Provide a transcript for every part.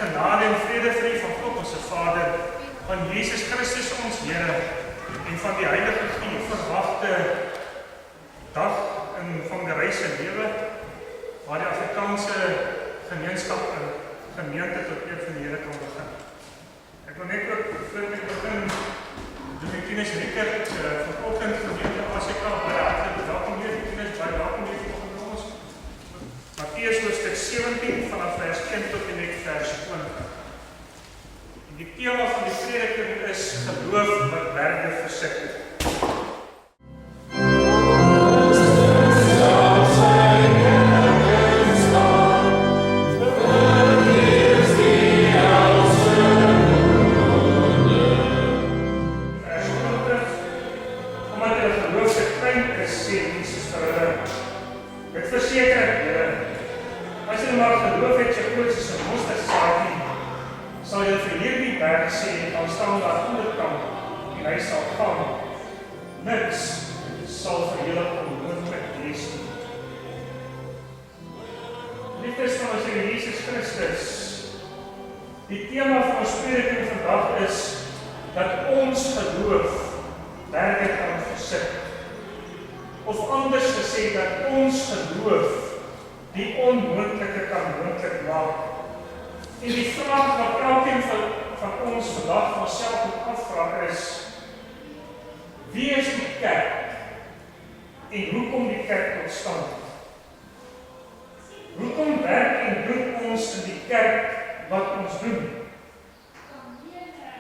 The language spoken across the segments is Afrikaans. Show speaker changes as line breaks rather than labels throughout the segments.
genade en vrede vir u van God ons Vader, van Jesus Christus ons Here en van die Heilige Gees verwagte dag in van die reis en lewe waar die Afrikaanse gemeenskap en gemeente tot eer van die Here kan begin. Ek wil net ook voor ek begin Dominus Rickert vanoggend gemeente ACK baie hartlik welkom hier. Dominus baie welkom hier vanoggend ons. Matteus hoofstuk 17 vanaf vers 1 tot en met vers 20. En die tema van die prediking is geloof wat berge versit. Die tema van ons prediking vandag is dat ons geloof berge kan versit. Of anders gesê dat ons geloof die onmoontlike kan moontlik maak. En die vraag wat elkeen van ons vandag van onsself moet afvra is: wie is die kerk? En hoe kom die kerk tot stand? Hoekom werk en doen ons in die kerk wat ons doen?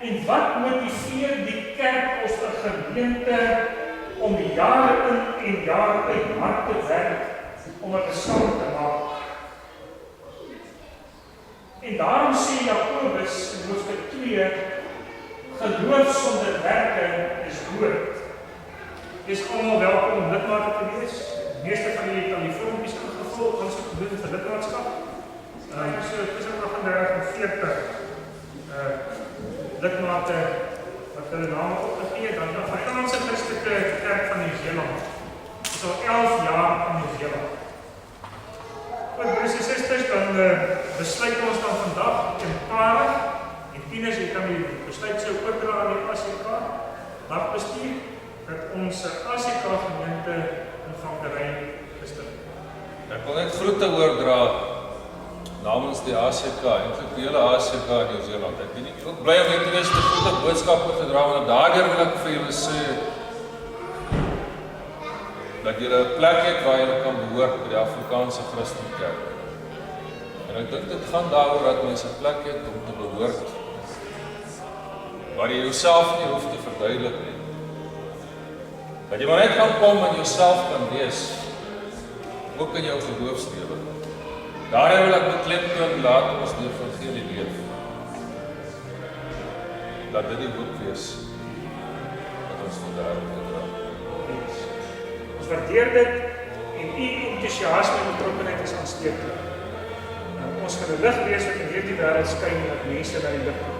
En wat motiveer die kerk of 'n gemeente om jare in en jare uit hard te werk om 'n bestand te maak? En daarom sê Jakobus in hoofstuk 2, geloof sonder werke is dood. Dis almal welkom om lidmaat te wees. Die meeste van julle kan die vormpies ingevul, ons het gedoen vir lidmaatskap. So tussen 38 en 40 lidmate wat hulle name opgegee het, dan die Afrikaanse Christelike Kerk van Nieu-Seeland. Dit is al 11 jaar in Nieu-Seeland. Goed, broers en susters, dan besluit ons dan vandag eenparig, en tieners, jy kan die besluit so oordra aan die ACK, dagbestuur, dat ons ACK gemeente in Vankerij gestig.
Ek wil net groete oordra namens die ACK, eintlik die hele ACK in Nieu-Seeland. Ek weet nie, ek wil bly om net die eerste goeie boodskap te dra, want daardeur wil ek vir julle sê dat julle 'n plek het waar julle kan behoort by die Afrikaanse Christelike Kerk. En ek dink dit gaan daaroor dat mense 'n plek het om te behoort waar jy jouself nie hoef te verduidelik nie. Dat jy maar net kan kom en jouself kan wees, ook in jou geloofslewe. Daarin wil ek beklemtoon, laat ons die evangelie leef. Laat dit die boek wees wat ons vandaag gedra.
Ons waardeer dit en u enthousiasme en betrokkenheid is aansteeklik. Ons gaan 'n lig wees wat in hierdie wêreld skyn en dat mense na die lig kom.